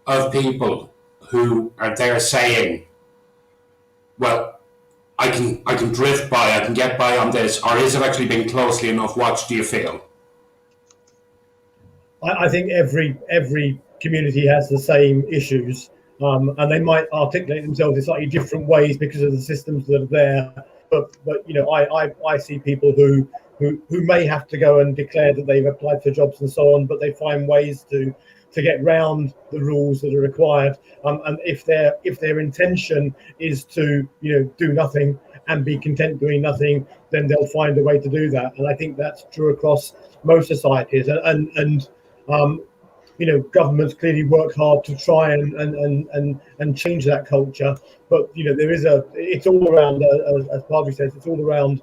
of people who are there saying, well, I can drift by, I can get by on this, or is it actually being closely enough watched, do you feel? I think every community has the same issues, and they might articulate themselves in slightly different ways because of the systems that are there. But I see people who may have to go and declare that they've applied for jobs and so on, but they find ways to get round the rules that are required. And if their intention is to do nothing and be content doing nothing, then they'll find a way to do that. And I think that's true across most societies. And governments clearly work hard to try and change that culture. But it's all around, as Padre says, it's all around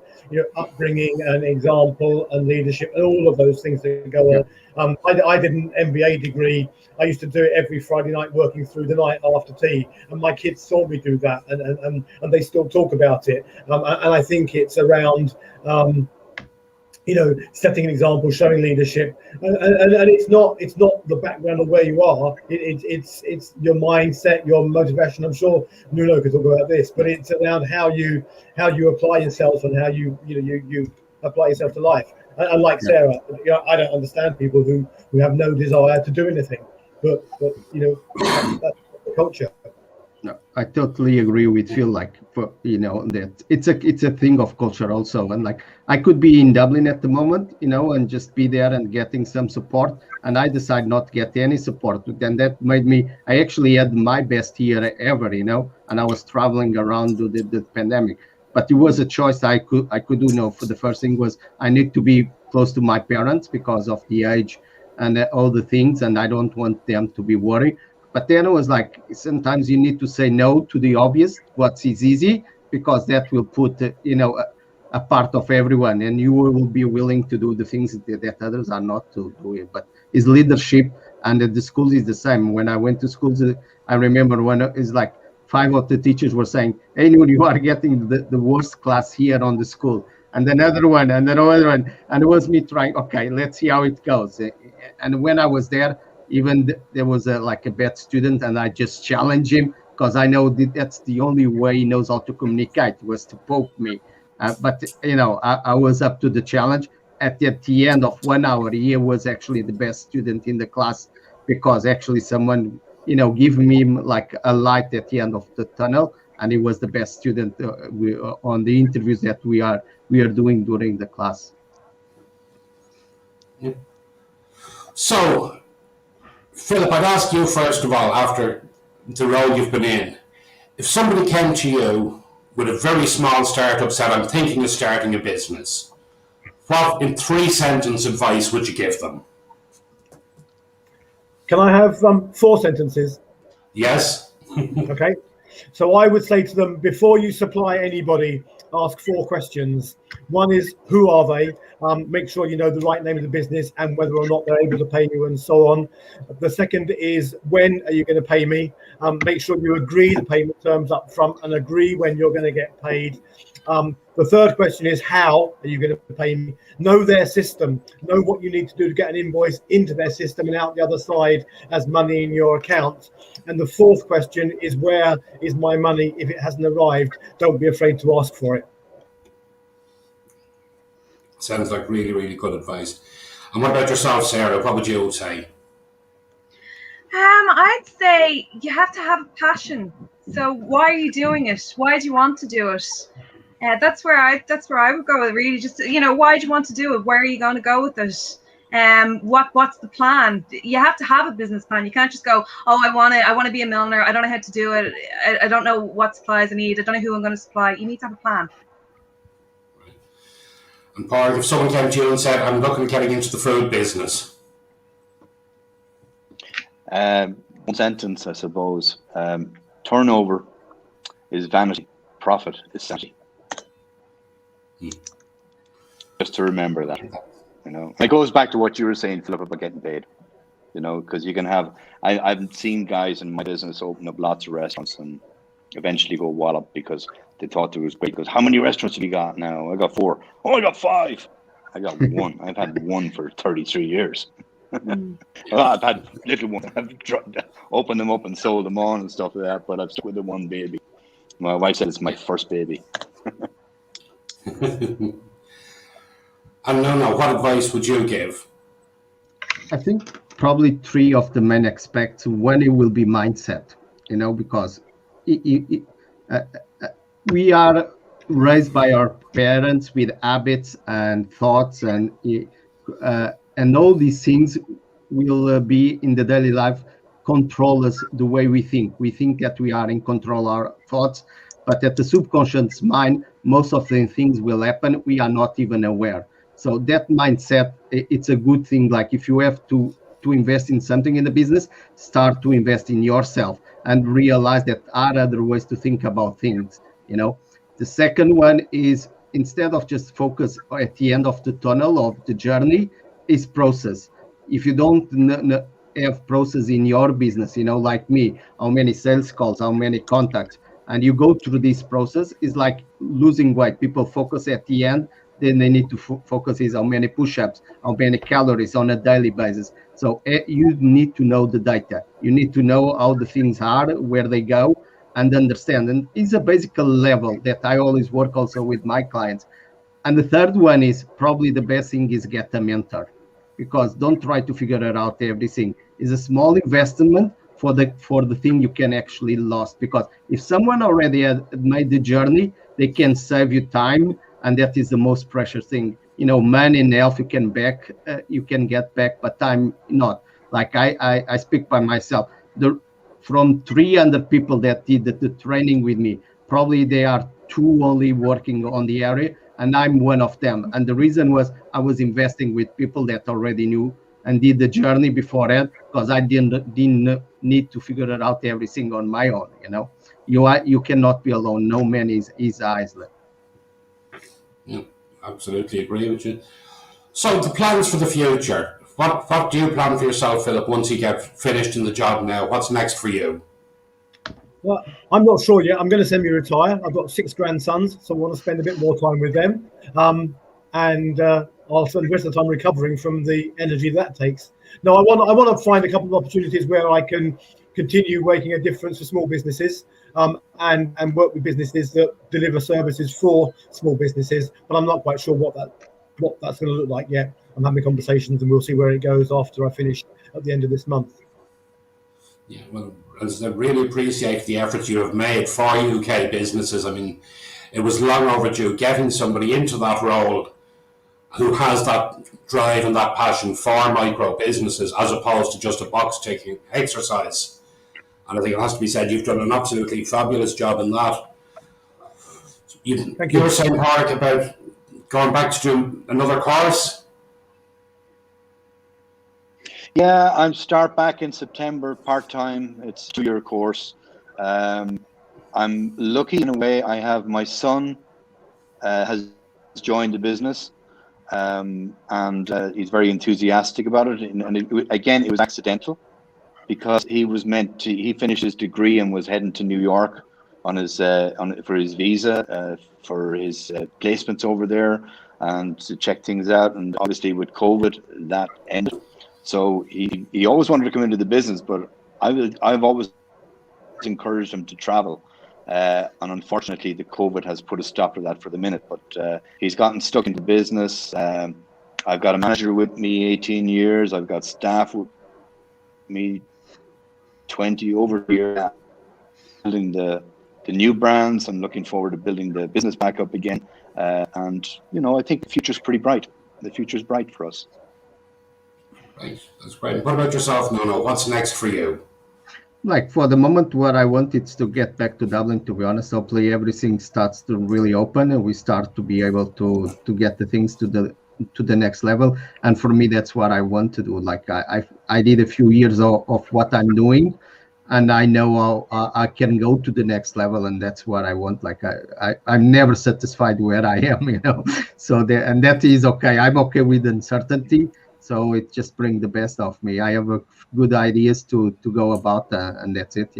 upbringing and example and leadership and all of those things that go on. I did an MBA degree. I used to do it every Friday night, working through the night after tea, and my kids saw me do that, and they still talk about it. And I think it's around setting an example, showing leadership, and it's not the background of where you are. It's your mindset, your motivation. I'm sure Nuno could talk about this, but it's around how you apply yourself and how you apply yourself to life. And like Sarah, I don't understand people who have no desire to do anything, but that's the culture. No, I totally agree with Phil. That it's a thing of culture also, and I could be in Dublin at the moment, and just be there and getting some support, and I decide not to get any support. Then that made me. I actually had my best year ever, and I was traveling around the pandemic. But it was a choice I could do. For the first thing was I need to be close to my parents because of the age and all the things, and I don't want them to be worried. But then it was sometimes you need to say no to the obvious, what is easy, because that will put, a part of everyone, and you will be willing to do the things that others are not to do it. But it's leadership, and the school is the same. When I went to schools, I remember when it's 5 of the teachers were saying, hey, you are getting the worst class here on the school. And another one, and another one. And it was me trying, okay, let's see how it goes. And when I was there, even there was a bad student, and I just challenged him because I know that's the only way he knows how to communicate, was to poke me. But I was up to the challenge. At the end of 1 hour, he was actually the best student in the class, because actually someone give me a light at the end of the tunnel, and he was the best student on the interviews that we are doing during the class. Yeah. So, Philip, I'd ask you first of all, after the role you've been in, if somebody came to you with a very small startup, said, I'm thinking of starting a business, what, in 3-sentence advice would you give them? Can I have 4 sentences? Yes. Okay. So I would say to them, before you supply anybody, ask 4 questions. One is, who are they? Make sure you know the right name of the business and whether or not they're able to pay you and so on. The second is, when are you going to pay me? Make sure you agree the payment terms up front and agree when you're going to get paid. The third question is, how are you going to pay me? Know their system. Know what you need to do to get an invoice into their system and out the other side as money in your account. And the fourth question is, where is my money if it hasn't arrived? Don't be afraid to ask for it. Sounds like really, really good advice. And what about yourself, Sarah? What would you say? I'd say you have to have a passion. So why are you doing it? Why do you want to do it? That's where I would go with really just why do you want to do it? Where are you going to go with it? What's the plan? You have to have a business plan. You can't just go, oh, I want to be a milliner. I don't know how to do it. I don't know what supplies I need. I don't know who I'm going to supply. You need to have a plan. And Paul, if someone came to you and said, I'm looking at getting into the food business. One sentence, I suppose. Turnover is vanity. Profit is sanity. Just to remember that, it goes back to what you were saying, Philip, about getting paid, because you can have, I've seen guys in my business open up lots of restaurants and eventually go wallop because they thought it was great. Because how many restaurants have you got now? I got 4. Oh, I got 5. I got 1. I've had 1 for 33 years. I've had little ones. I've opened them up and sold them on and stuff like that, but I've stuck with the one baby. My wife said it's my first baby. And no, what advice would you give? I think probably 3 of the main aspects. One, it will be mindset, because we are raised by our parents with habits and thoughts, and all these things will be in the daily life control us the way we think. We think that we are in control of our thoughts, but at the subconscious mind, most of the things will happen. We are not even aware. So that mindset, it's a good thing. Like if you have to invest in something in the business, start to invest in yourself and realize that are other ways to think about things. The second one is, instead of just focus at the end of the tunnel of the journey, is process. If you don't have process in your business, like me, how many sales calls, how many contacts, and you go through this process, is like losing weight. People focus at the end, then they need to focus is how many push-ups, how many calories on a daily basis. So you need to know the data. You need to know how the things are, where they go, and understand. And it's a basic level that I always work also with my clients. And the third one is probably the best thing is get a mentor, because don't try to figure it out everything. It's a small investment for the thing you can actually lost, because if someone already had made the journey, they can save you time, and that is the most precious thing. Money and health you can get back, but time not. Like I speak by myself. From 300 people that did the training with me, probably they are 2 only working on the area, and I'm one of them. And the reason was I was investing with people that already knew and did the journey beforehand, because I didn't need to figure it out everything on my own. You cannot be alone. No man is isolated. Yeah, absolutely agree with you. So the plans for the future. What do you plan for yourself, Philip, once you get finished in the job now? What's next for you? Well, I'm not sure yet. I'm going to semi-retire. I've got 6 grandsons, so I want to spend a bit more time with them. And I'll spend the rest of the time recovering from the energy that takes. No, I want to find a couple of opportunities where I can continue making a difference for small businesses, and work with businesses that deliver services for small businesses. But I'm not quite sure what that's going to look like yet. I'm having conversations, and we'll see where it goes after I finish at the end of this month. Yeah, well, I really appreciate the efforts you have made for UK businesses. I mean, it was long overdue getting somebody into that role who has that drive and that passion for micro businesses, as opposed to just a box ticking exercise. And I think it has to be said, you've done an absolutely fabulous job in that. You were saying, Park, about going back to do another course. Yeah, I'm start back in September, part-time. It's a 2-year course. I'm lucky in a way. I have my son has joined the business, and he's very enthusiastic about it. And again, it was accidental, because he finished his degree and was heading to New York on his for his visa, for his placements over there, and to check things out. And obviously with COVID, that ended. So he always wanted to come into the business, but I've always encouraged him to travel. And unfortunately, the COVID has put a stop to that for the minute. But he's gotten stuck into business. I've got a manager with me 18 years. I've got staff with me 20 over here, building the new brands. I'm looking forward to building the business back up again. And, I think the future's pretty bright. The future's bright for us. Right, that's great. What about yourself, Nuno? What's next for you? Like for the moment, what I want is to get back to Dublin. To be honest, hopefully everything starts to really open and we start to be able to get the things to the next level. And for me, that's what I want to do. Like I did a few years of what I'm doing, and I know I can go to the next level, and that's what I want. Like I'm never satisfied where I am, So and that is okay. I'm okay with uncertainty. So it just brings the best of me. I have good ideas to go about, and that's it.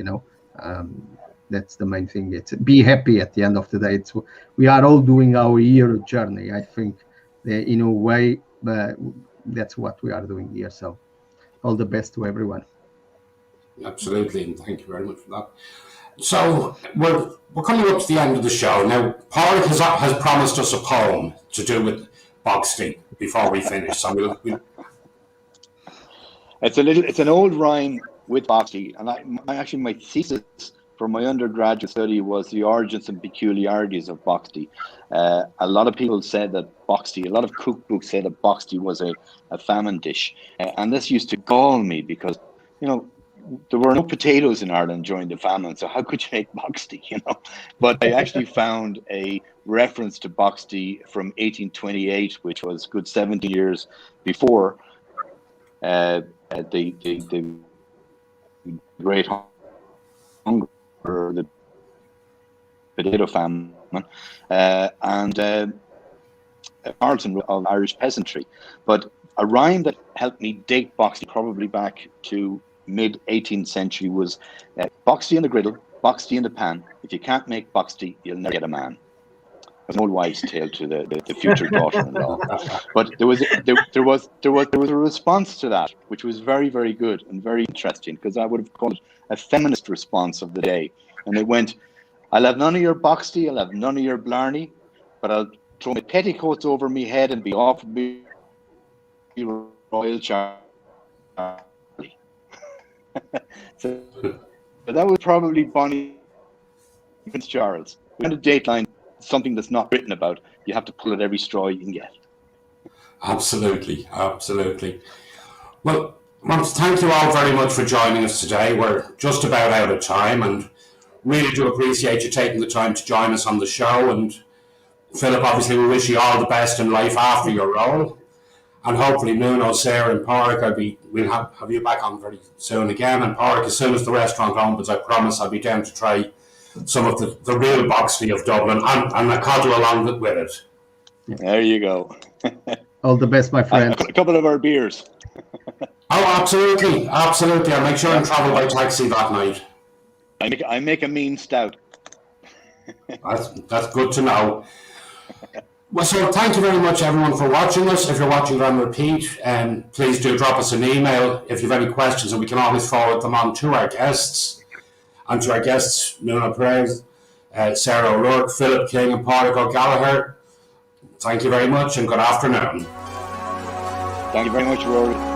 That's the main thing. It's be happy at the end of the day. We are all doing our year journey. I think, in a way, that's what we are doing here. So, all the best to everyone. Absolutely, and thank you very much for that. So we're coming up to the end of the show now. Paul has promised us a poem to do with Boxty before we finish. So we'll It's an old rhyme with Boxty, and my thesis for my undergraduate study was the origins and peculiarities of Boxty. A lot of people said that Boxty, a lot of cookbooks said that Boxty was a famine dish, and this used to gall me because there were no potatoes in Ireland during the famine, so how could you make Boxty? But I actually found a reference to Boxty from 1828, which was good 17 years before the Great Hunger, or the potato famine, and origin of Irish peasantry. But a rhyme that helped me date Boxty probably back to mid-18th century was Boxty in the griddle, Boxty in the pan. If you can't make Boxty, you'll never get a man. It was an old wives' tale to the future daughter-in-law. But there was a response to that, which was very, very good and very interesting, because I would have called it a feminist response of the day. And it went, "I'll have none of your Boxty, I'll have none of your Blarney, but I'll throw my petticoats over me head and be off me Royal Charlie." So that was probably Bonnie Prince Charles. We had a dateline, something that's not written about. You have to pull at every straw you can get. Absolutely. Well, thank you all very much for joining us today. We're just about out of time, and really do appreciate you taking the time to join us on the show. And Philip, obviously, we wish you all the best in life after your role. And hopefully Nuno, Sarah and Pádraig, we'll have you back on very soon again. And Pádraig, as soon as the restaurant opens, I promise I'll be down to try some of the real Boxty of Dublin and a coddle along with it. There you go. All the best, my friend. A couple of our beers. Oh, absolutely. I'll make sure and travel by taxi that night. I make a mean stout. That's good to know. Well, so thank you very much, everyone, for watching us. If you're watching it on repeat, please do drop us an email if you have any questions, and we can always forward them on to our guests. And to our guests, Nuno Perez, Sarah O'Rourke, Philip King, and Pádraig O'Gallagher, thank you very much, and good afternoon. Thank you very much, Rory.